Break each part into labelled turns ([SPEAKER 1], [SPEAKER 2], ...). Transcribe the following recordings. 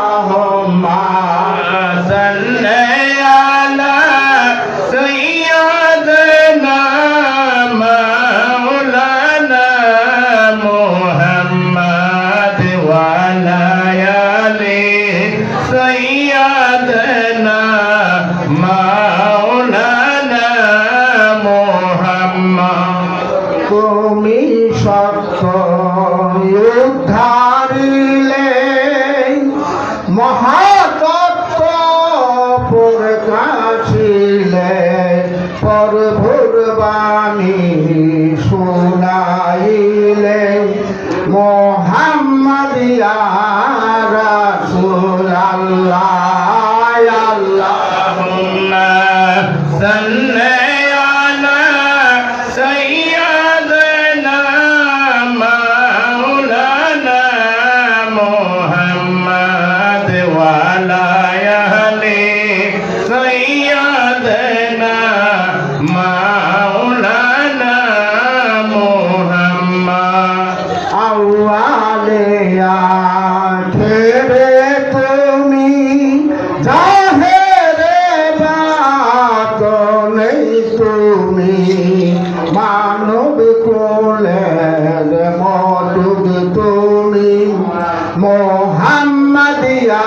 [SPEAKER 1] Allahumma salli ala sayyidina maulana Muhammad wa ala ali sayyidina maulana Muhammad তুমি সত্য উদ্ধারিলে মহাতত্ত্ব প্রকাশিলে প্রভুর বাণী শুনাইলে মুহাম্মাদিয়া রাসূলুল্লাহ আল্লাহুম্মা সাল্লি মানব কোলের মধুর তুমি মুহাম্মাদিয়া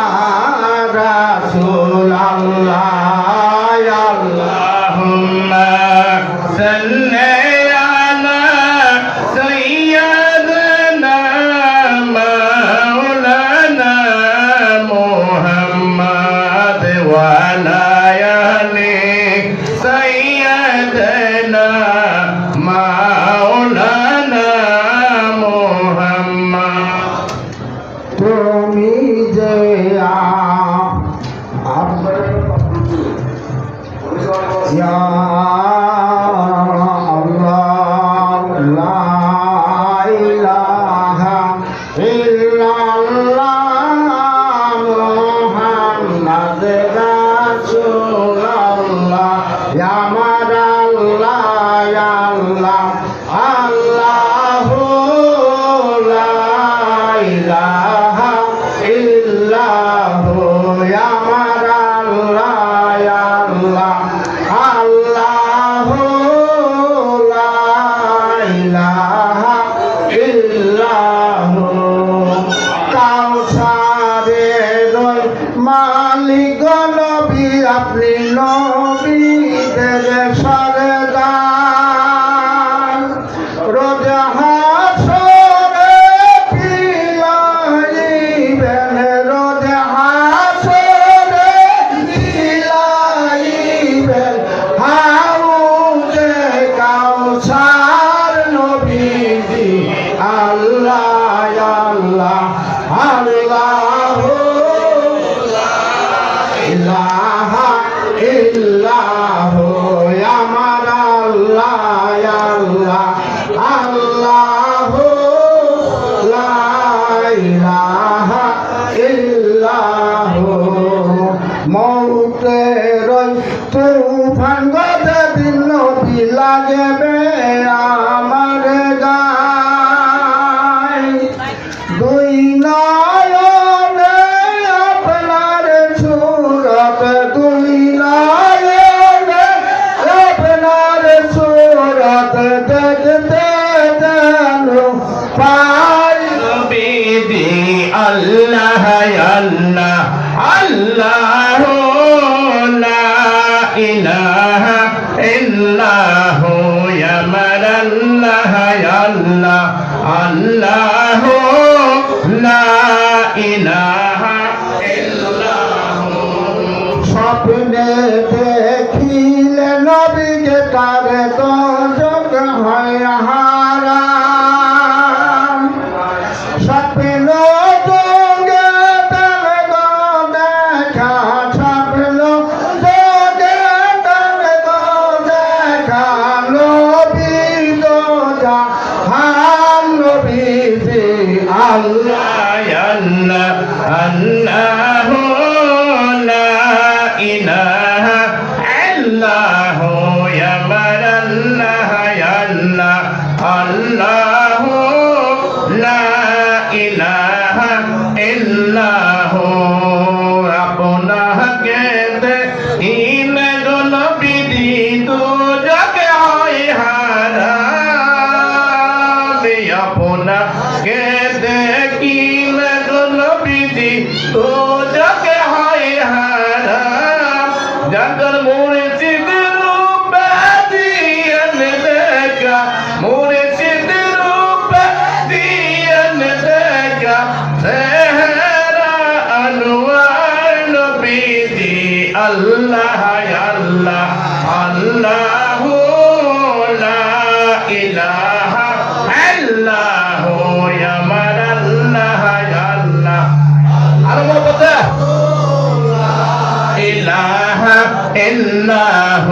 [SPEAKER 1] রাসূলুল্লাহ আল্লাহুম্মা সাল্লি আলা সাইয়্যিদিনা মাওলানা মুহাম্মাদ ওয়া আলা আলি সাইয়্যিদিনা মাওলানা মুহাম্মদ তুমি যে ইয়া আল্লাহ লা ইলাহা ইল্লাল্লাহ মুহাম্মাদ রাসূলুল্লাহ ইয়া আমার আল্লাহ আল্লাহু লা ইলাহা ইল্লাহু আমার আল্লাহ আল্লাহু লা ইলাহা ইল্লাহু কাউসারের মালিক নবী আপনি নবীদের সরদার রোজ হাসরে বিলাইবেন রোজ হাসরে বিলাইবেন হাউজে কাউসার নবীজি আল্লাহ আল্লাহ আল্লাহু লা ইলাহা ইল্লাহু আমার আল্লাহ আল্লাহু লা ইলাহা ইল্লাহু মৌতের তুফান গদে দিন নবী লাগবে আমার গায় দুই নয়নে আপনার সুরত দুই নয়নে আপনার সুরত দেখতে জানো পাই নবীজি আল্লাহ আল্লাহ আল্লাহ লা ইলাহা ইল্লাহু আমার আল্লাহ আল্লাহ আল্লাহ লা ইলাহা ইল্লাহু স্বপ্নে দেখিলে নবীকে তার দোজখ হয় হারাম স্বপ্ন যোগে তার দেখা স্বপ্ন যোগে তার দেখা নবী দোজা হান নবীজি আল্লাহ আল্লাহ আল্লাহ লা ইলাহা ইল্লাহু আমার আল্লাহ আল্লাহ আল্লাহু লা ইলাহা কি লাগলো বিধি তো যাকে হয় হারাম জানতার মুর্শিদ রূপে দিয়েন দেখা মুর্শিদ রূপে দিয়েন দেখা চেহারা আনোয়ার নবীজি আল্লাহ আল্লাহ আল্লাহ লা ইলাহা ইল্লাহ আমার আল্লাহ আল্লাহ আর বলতে ইলাহা ইল্লাহ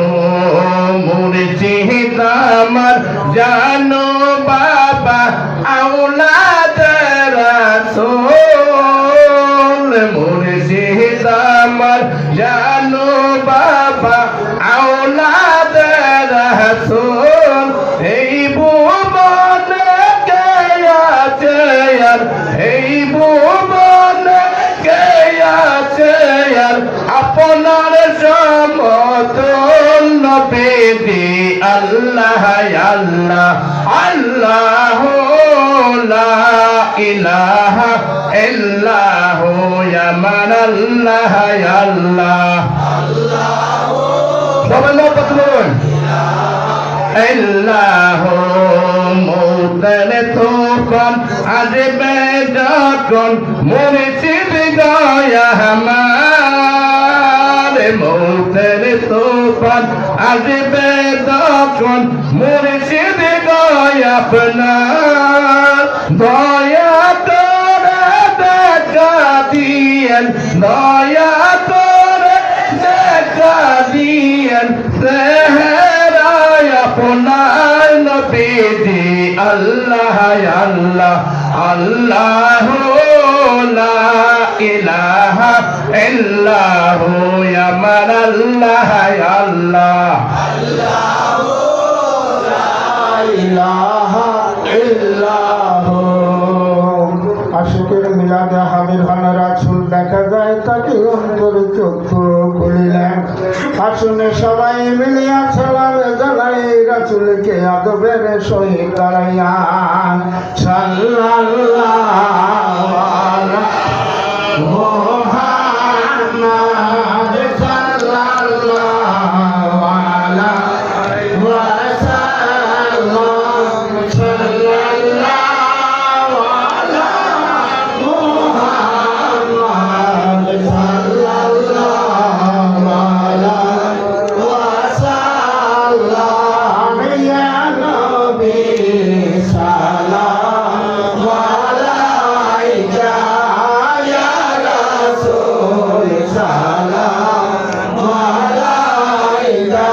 [SPEAKER 1] মুর্শিদ আমার জানো বাবা আওলাদ রাসূল মুর্শিদ আমার জানো বাবা আওলাদ রাসূল এই ভুবনে কে আছে আর এই ভুবনে কে আছে আর আপনার সমতল নবীজি আল্লাহ আল্লাহ আল্লাহ লা ইলাহা ইল্লাহ আমার আল্লাহ আল্লাহ সবাই মহব্বত করুন ইল্লাহ মৌতের তখন আসবে যখন মুর্শিদ গয়া আমার মৌতের তখন আসবে যখন মুর্শিদ গয়া আপনার দয়া করে দেখা দিয়েন দয়া করে দেখা দিয়েন আপনার নবীজি আল্লাহ আল্লাহ আল্লাহ লা ইলাহা ইল্লাহ আমার আল্লাহ আল্লাহ আল্লাহ লা ইলাহা ইল্লাহ আশিকের মিলাদে হামির হানা রাসূল দেখা যায় তাকে অন্তর চক্ষু খুলিলেন আসুনে সবাই মিলিয়া সালাম জানাই রাসূলকে আদবের সহিত দাঁড়াইয়া সাল্লাল্লাহু আলাইহি মুহাম্মাদ সাল্লাল্লাহু আলাইহি ওয়াসাল্লাম সাল্লাল্লাহু আলাইহি মুহাম্মাদ সাল্লাল্লাহু আলাইহি ওয়াসাল্লাম ইয়া নবী সালাম আলাইকা ইয়া রাসূল সালাম আলাইকা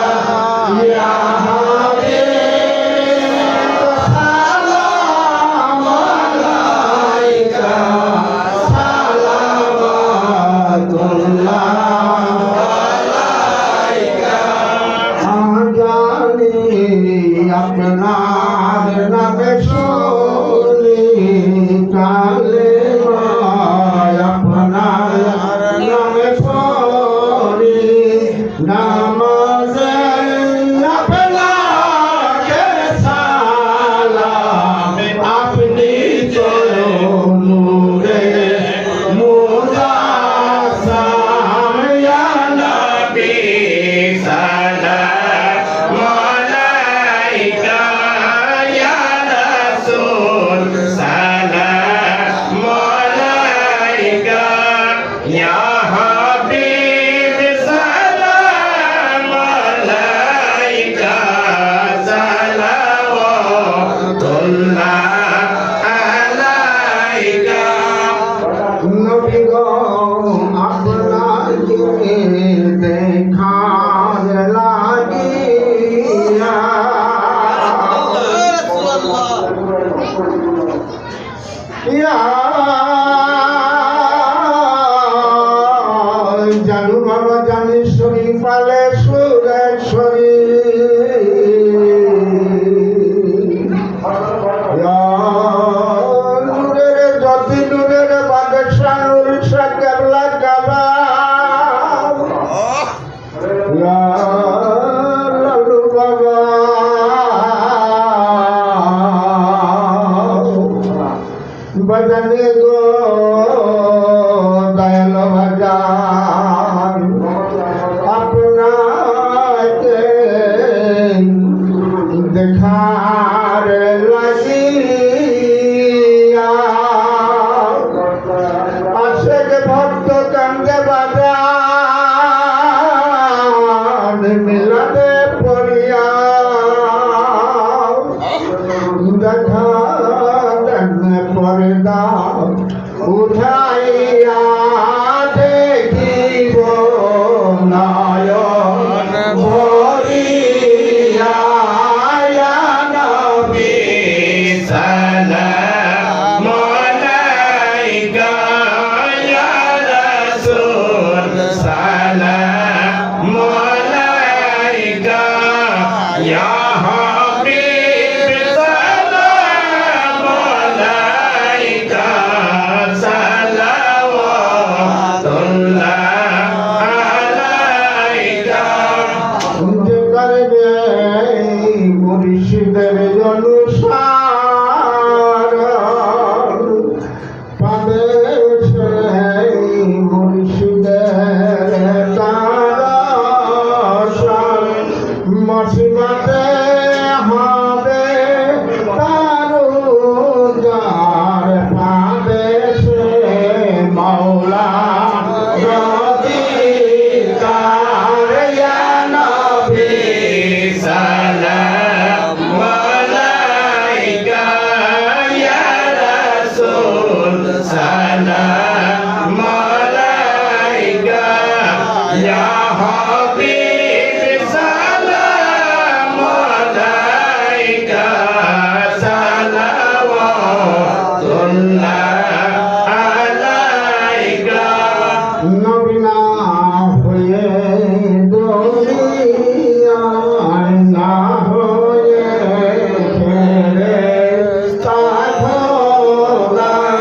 [SPEAKER 1] ইয়া হাবিব সালাম আলাইকা সালাওয়াতুল্লাহ আলাইকা জানি আপনার নামে শুনি কালেমা আপনার নামে শুনি নামাজে আপনাকে সালাম আপনি চরণ নূরে মুজাসসাম ইয়া নবী সালাম আলাইকা ইয়া রাসূল সালাম আলাইকা ইয়া হাবিব সালাম আলাইকা সালাওয়াতুল্লাহ আলাইকা নবী গো আপনাকে দেখার লাগিয়া ইয়া জানি গো দয়াল বাজার আপনাকে দেখার লাগিয়া আশেক ভক্ত কান্দে বাজার মিলাদে পড়িয়া দেখা পর্দা উঠাইয়া দেখিব নয়ন ভরিয়া নবী সালাম আলাইকা ইয়া রাসূল সালাম আলাইকা ইয়া মুর্শিদের জলসার পাবে সেই মুর্শিদের তারাশার মাসিমাতে হবে তারু যার পাবে সে মাওলা রদিকার ইয়া নবী সালাম আলাইকা ইয়া রাসূল সালাম আলাইকা ইয়া হাবিব সালাম আলাইকা সালাওয়াতুল্লাহ আলাইকা নবী না হয়ে দুনিয়ায় না হয়ে ফেরেশতা খোদার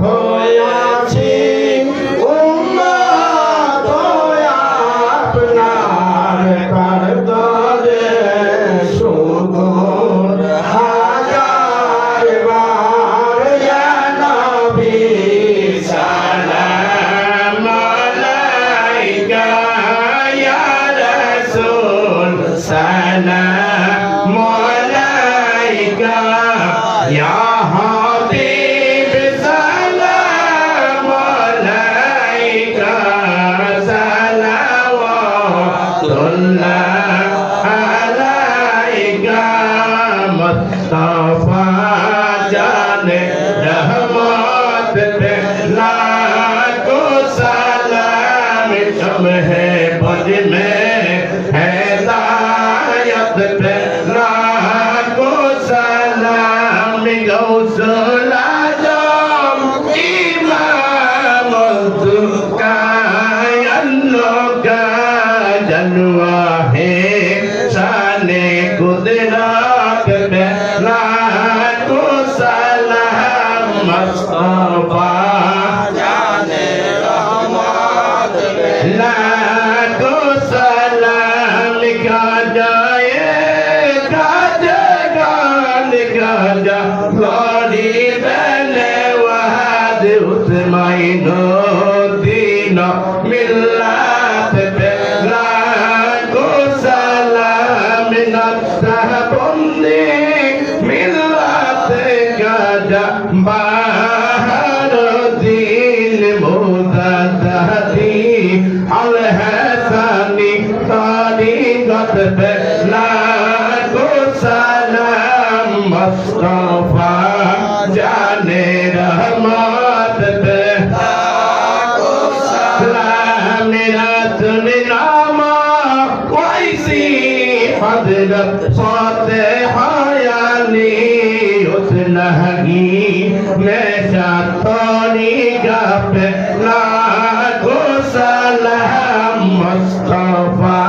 [SPEAKER 1] হইয়াছি উম্মত আপনার দরবারে সুদূর হাজার বার ইয়া নবী সালাম আলাইকা ইয়া রাসূল সালাম আলাইকা ইয়া হাবিব সালাম আলাইকা সালাওয়াতুল্লাহ আলাইকা মুস্তাফা জানে रहमत पे लाखो सलाम तुम्हे बज में हिदायत पे लाखो सलाम गौसल आजम इमाम का जलवा है शाने कुदरत पे लाखो सलाम मुस्तफा जाने रहमत लाखो सलाम का जाए गाजा गौरी बने वहाद उस्माइनो दीनो मिल्लात पे लाखो सलाम नक्शह बंदी मिल्लात गाजा बाहर दिन मुदादी अल हसनी तारीगत पे लाखो सलाम मुस्तफा जाने रहमत पे लाखो सलाम मेरा तुम नामा वैसी हजरत फातिहायानी उस लहगी में शातनी पे लाखो सलाम मुस्तफा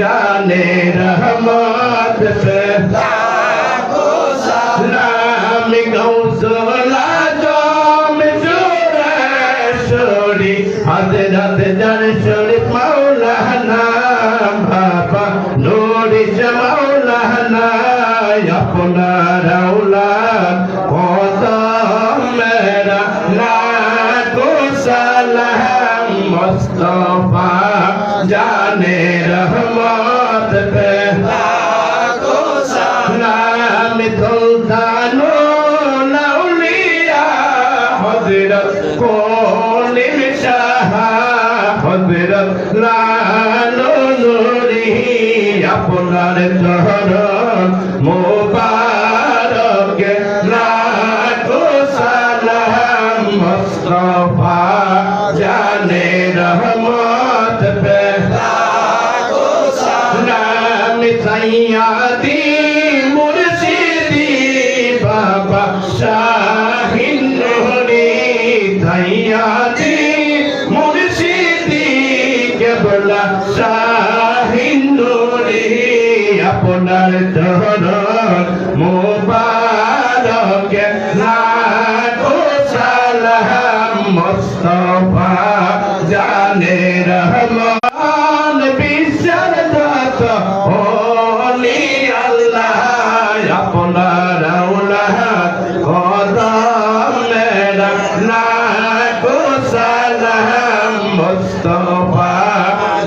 [SPEAKER 1] जाने रहमत पे लाखो सलाम गौसल आजम जोरी हजरत जरशरी मौलाना बाबा नूरी मौलाना अपना रौला कदम में मुस्तफा जाने रहमत पे लाखों सलाम सुल्तानो लौलिया हजरत कोलिम शाह हजरत लालो नूरी আপনার চরণ মুবারক লাখো সালাম মুস্তাফা জানে রহমত পে লাখো সালাম সাইয়্যিদি মুর্শিদি বাবা শাহিন নূরি সাইয়্যিদি মুর্শিদি কেবলা শাহিন নূরি আপনার চরণ মুবারক লাখো সালাম মুস্তাফা জানে রহমান বিশ্বের যত ওলি আল্লাহ আপনার আওলাদ কদমে লাখো সালাম মুস্তাফা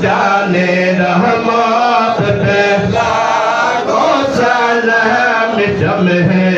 [SPEAKER 1] জানে রহমত पे लाखों सलाम जमे